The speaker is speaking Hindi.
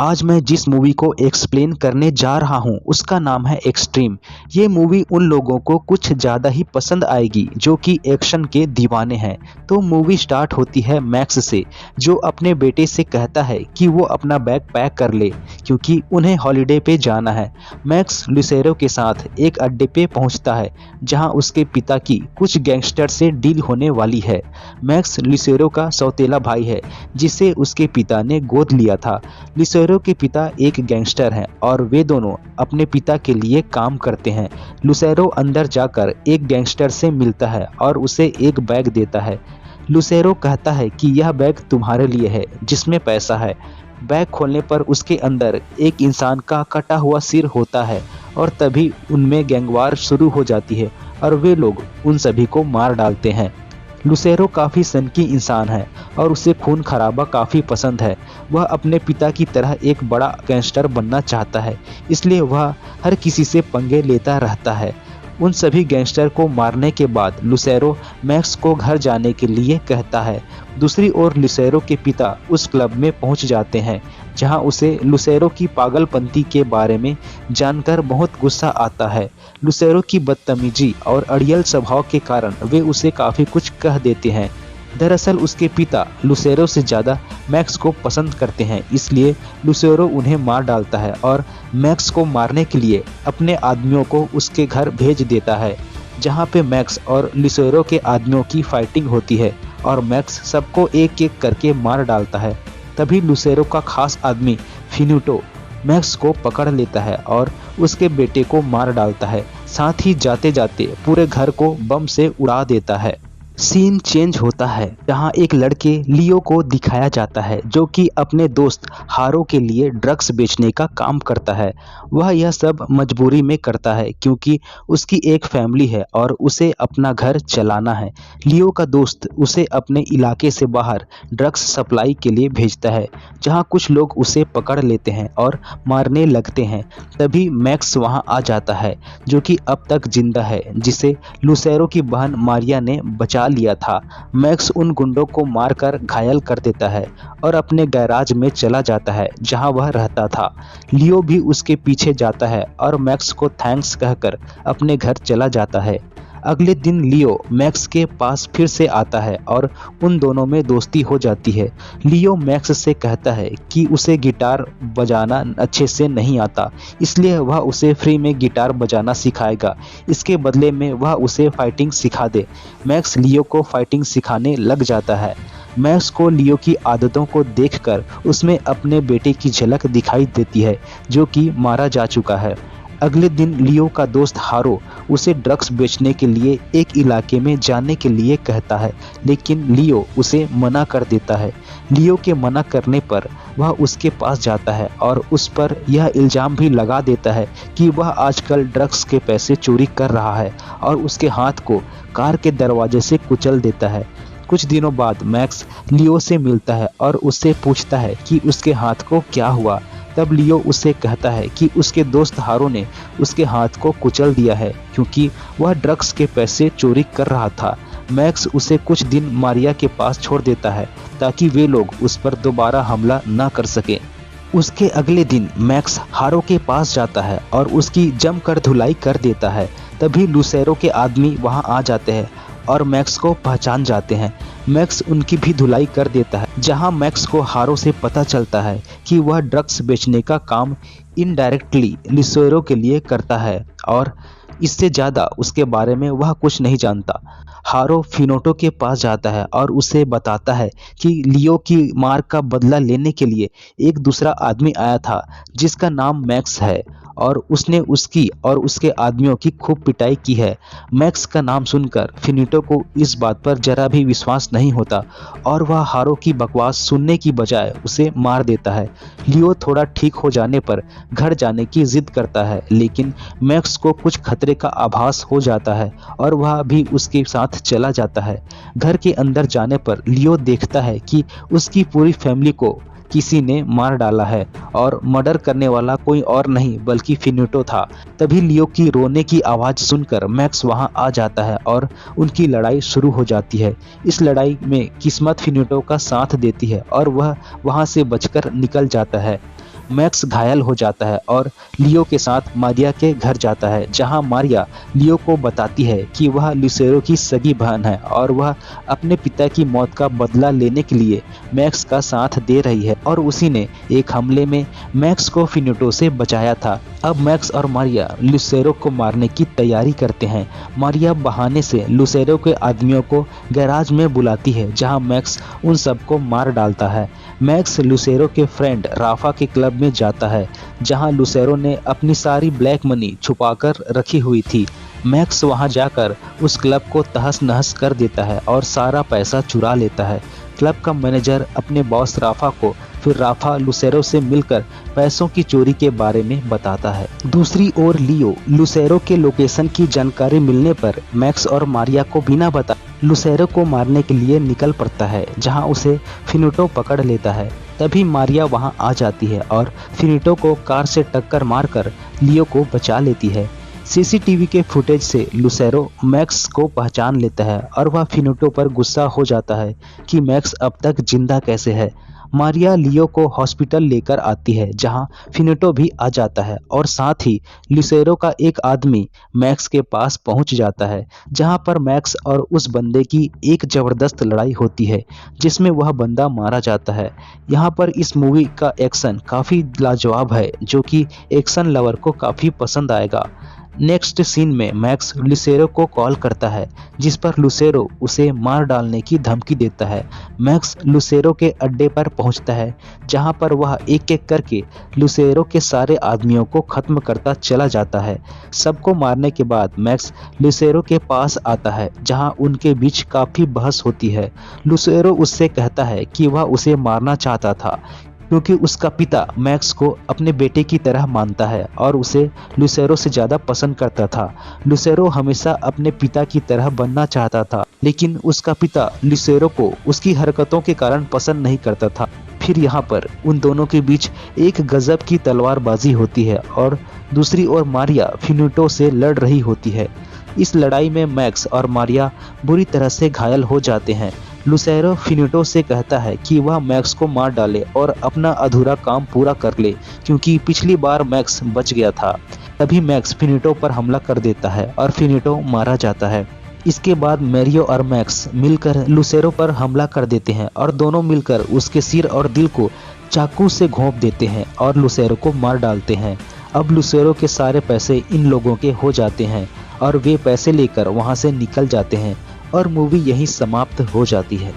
आज मैं जिस मूवी को एक्सप्लेन करने जा रहा हूँ उसका नाम है एक्सट्रीम। ये मूवी उन लोगों को कुछ ज़्यादा ही पसंद आएगी जो कि एक्शन के दीवाने हैं। तो मूवी स्टार्ट होती है मैक्स से, जो अपने बेटे से कहता है कि वो अपना बैग पैक कर ले क्योंकि उन्हें हॉलिडे पे जाना है। मैक्स लुसेरो के साथ एक अड्डे पे पहुंचता है जहां उसके पिता की कुछ गैंगस्टर से डील होने वाली है। मैक्स लुसेरो का सौतेला भाई है जिसे उसके पिता ने गोद लिया था। लुसेरो के पिता एक गैंगस्टर हैं और वे दोनों अपने पिता के लिए काम करते हैं। लुसेरो अंदर जाकर एक गैंगस्टर से मिलता है और उसे एक बैग देता है। लुसेरो कहता है कि यह बैग तुम्हारे लिए है जिसमें पैसा है। बैग खोलने पर उसके अंदर एक इंसान का कटा हुआ सिर होता है और तभी उनमें गैंगवार शुरू हो जाती है और वे लोग उन सभी को मार डालते हैं। लुसेरो काफ़ी सनकी इंसान है और उसे खून खराबा काफ़ी पसंद है। वह अपने पिता की तरह एक बड़ा गैंगस्टर बनना चाहता है, इसलिए वह हर किसी से पंगे लेता रहता है। उन सभी गैंगस्टर को मारने के बाद लुसेरो मैक्स को घर जाने के लिए कहता है। दूसरी ओर लुसेरो के पिता उस क्लब में पहुंच जाते हैं जहां उसे लुसेरो की पागलपंती के बारे में जानकर बहुत गुस्सा आता है। लुसेरो की बदतमीजी और अड़ियल स्वभाव के कारण वे उसे काफ़ी कुछ कह देते हैं। दरअसल उसके पिता लुसेरो से ज़्यादा मैक्स को पसंद करते हैं, इसलिए लुसेरो उन्हें मार डालता है और मैक्स को मारने के लिए अपने आदमियों को उसके घर भेज देता है, जहां पे मैक्स और लुसेरो के आदमियों की फाइटिंग होती है और मैक्स सबको एक एक करके मार डालता है। तभी लुसेरो का खास आदमी फिनुटो मैक्स को पकड़ लेता है और उसके बेटे को मार डालता है, साथ ही जाते जाते पूरे घर को बम से उड़ा देता है। सीन चेंज होता है जहां एक लड़के लियो को दिखाया जाता है जो कि अपने दोस्त हारो के लिए ड्रग्स बेचने का काम करता है। वह यह सब मजबूरी में करता है क्योंकि उसकी एक फैमिली है और उसे अपना घर चलाना है। लियो का दोस्त उसे अपने इलाके से बाहर ड्रग्स सप्लाई के लिए भेजता है, जहां कुछ लोग उसे पकड़ लेते हैं और मारने लगते हैं। तभी मैक्स वहां आ जाता है जो कि अब तक जिंदा है, जिसे लुसेरो की बहन मारिया ने बचा लिया था। मैक्स उन गुंडों को मारकर घायल कर देता है और अपने गैराज में चला जाता है जहां वह रहता था। लियो भी उसके पीछे जाता है और मैक्स को थैंक्स कहकर अपने घर चला जाता है। अगले दिन लियो मैक्स के पास फिर से आता है और उन दोनों में दोस्ती हो जाती है। लियो मैक्स से कहता है कि उसे गिटार बजाना अच्छे से नहीं आता, इसलिए वह उसे फ्री में गिटार बजाना सिखाएगा। इसके बदले में वह उसे फाइटिंग सिखा दे। मैक्स लियो को फाइटिंग सिखाने लग जाता है। मैक्स को लियो की आदतों को देखकर उसमें अपने बेटे की झलक दिखाई देती है जो कि मारा जा चुका है। अगले दिन लियो का दोस्त हारो उसे ड्रग्स बेचने के लिए एक इलाके में जाने के लिए कहता है, लेकिन लियो उसे मना कर देता है। लियो के मना करने पर वह उसके पास जाता है और उस पर यह इल्ज़ाम भी लगा देता है कि वह आजकल ड्रग्स के पैसे चोरी कर रहा है और उसके हाथ को कार के दरवाजे से कुचल देता है। कुछ दिनों बाद मैक्स लियो से मिलता है और उससे पूछता है कि उसके हाथ को क्या हुआ। तब लियो उसे कहता है कि उसके दोस्त हारो ने उसके हाथ को कुचल दिया है क्योंकि वह ड्रग्स के पैसे चोरी कर रहा था। मैक्स उसे कुछ दिन मारिया के पास छोड़ देता है ताकि वे लोग उस पर दोबारा हमला न कर सकें। उसके अगले दिन मैक्स हारो के पास जाता है और उसकी जमकर धुलाई कर देता है। तभी लुसेरो के आदमी वहां आ जाते हैं और मैक्स को पहचान जाते हैं। मैक्स उनकी भी धुलाई कर देता है, जहां मैक्स को हारो से पता चलता है कि वह ड्रग्स बेचने का काम इनडायरेक्टली लुसेरो के लिए करता है और इससे ज़्यादा उसके बारे में वह कुछ नहीं जानता। हारो फिनोटो के पास जाता है और उसे बताता है कि लियो की मार का बदला लेने के लिए एक दूसरा आदमी आया था जिसका नाम मैक्स है और उसने उसकी और उसके आदमियों की खूब पिटाई की है। मैक्स का नाम सुनकर फिनिटो को इस बात पर जरा भी विश्वास नहीं होता और वह हारो की बकवास सुनने की बजाय उसे मार देता है। लियो थोड़ा ठीक हो जाने पर घर जाने की जिद करता है, लेकिन मैक्स को कुछ खतरे का आभास हो जाता है और वह भी उसके साथ चला जाता है। घर के अंदर जाने पर लियो देखता है कि उसकी पूरी फैमिली को किसी ने मार डाला है और मर्डर करने वाला कोई और नहीं बल्कि फिनिटो था। तभी लियो की रोने की आवाज़ सुनकर मैक्स वहां आ जाता है और उनकी लड़ाई शुरू हो जाती है। इस लड़ाई में किस्मत फिनिटो का साथ देती है और वह वहां से बचकर निकल जाता है। मैक्स घायल हो जाता है और लियो के साथ मारिया के घर जाता है, जहां मारिया लियो को बताती है कि वह लुसेरो की सगी बहन है और वह अपने पिता की मौत का बदला लेने के लिए मैक्स का साथ दे रही है और उसी ने एक हमले में मैक्स को फिनिटो से बचाया था। अब मैक्स और मारिया लुसेरो को मारने की तैयारी करते हैं। मारिया बहाने से लुसेरो के आदमियों को गैराज में बुलाती है, जहां मैक्स उन सबको मार डालता है। मैक्स लुसेरो के फ्रेंड राफा के क्लब में जाता है, जहां लुसेरो ने अपनी सारी ब्लैक मनी छुपाकर रखी हुई थी। मैक्स वहां जाकर उस क्लब को तहस नहस कर देता है और सारा पैसा चुरा लेता है। क्लब का मैनेजर अपने बॉस राफा को, फिर राफा लुसेरो से मिलकर पैसों की चोरी के बारे में बताता है। दूसरी ओर लियो लुसेरो के लोकेशन की जानकारी मिलने पर मैक्स और मारिया को बिना बताए लुसेरो को मारने के लिए निकल पड़ता है, जहां उसे फिनिटो पकड़ लेता है। तभी मारिया वहां आ जाती है और फिनिटो को कार से टक्कर मारकर लियो को बचा लेती है। सीसीटीवी के फुटेज से लुसेरो मैक्स को पहचान लेता है और वह फिनिटो पर गुस्सा हो जाता है कि मैक्स अब तक जिंदा कैसे है। मारिया लियो को हॉस्पिटल लेकर आती है, जहां फिनिटो भी आ जाता है और साथ ही लुसेरो का एक आदमी मैक्स के पास पहुंच जाता है, जहां पर मैक्स और उस बंदे की एक जबरदस्त लड़ाई होती है, जिसमें वह बंदा मारा जाता है। यहाँ पर इस मूवी का एक्शन काफ़ी लाजवाब है, जो कि एक्शन लवर को काफ़ी पसंद आएगा। नेक्स्ट सीन में मैक्स लुसेरो को कॉल करता है, जिस पर लुसेरो उसे मार डालने की धमकी देता है। मैक्स लुसेरो के अड्डे पर पहुंचता है, जहां पर वह एक एक करके लुसेरो के सारे आदमियों को खत्म करता चला जाता है। सबको मारने के बाद मैक्स लुसेरो के पास आता है, जहां उनके बीच काफ़ी बहस होती है। लुसेरो उससे कहता है कि वह उसे मारना चाहता था क्योंकि उसका पिता मैक्स को अपने बेटे की तरह मानता है और उसे लुसेरो से ज़्यादा पसंद करता था। लुसेरो हमेशा अपने पिता की तरह बनना चाहता था, लेकिन उसका पिता लुसेरो को उसकी हरकतों के कारण पसंद नहीं करता था। फिर यहाँ पर उन दोनों के बीच एक गजब की तलवारबाजी होती है और दूसरी ओर मारिया फिनिटो से लड़ रही होती है। इस लड़ाई में मैक्स और मारिया बुरी तरह से घायल हो जाते हैं। लुसेरो फिनिटो से कहता है कि वह मैक्स को मार डाले और अपना अधूरा काम पूरा कर ले, क्योंकि पिछली बार मैक्स बच गया था। तभी मैक्स फिनिटो पर हमला कर देता है और फिनिटो मारा जाता है। इसके बाद मैरियो और मैक्स मिलकर लुसेरो पर हमला कर देते हैं और दोनों मिलकर उसके सिर और दिल को चाकू से घोंप देते हैं और लुसेरो को मार डालते हैं। अब लुसेरो के सारे पैसे इन लोगों के हो जाते हैं और वे पैसे लेकर वहां से निकल जाते हैं और मूवी यहीं समाप्त हो जाती है।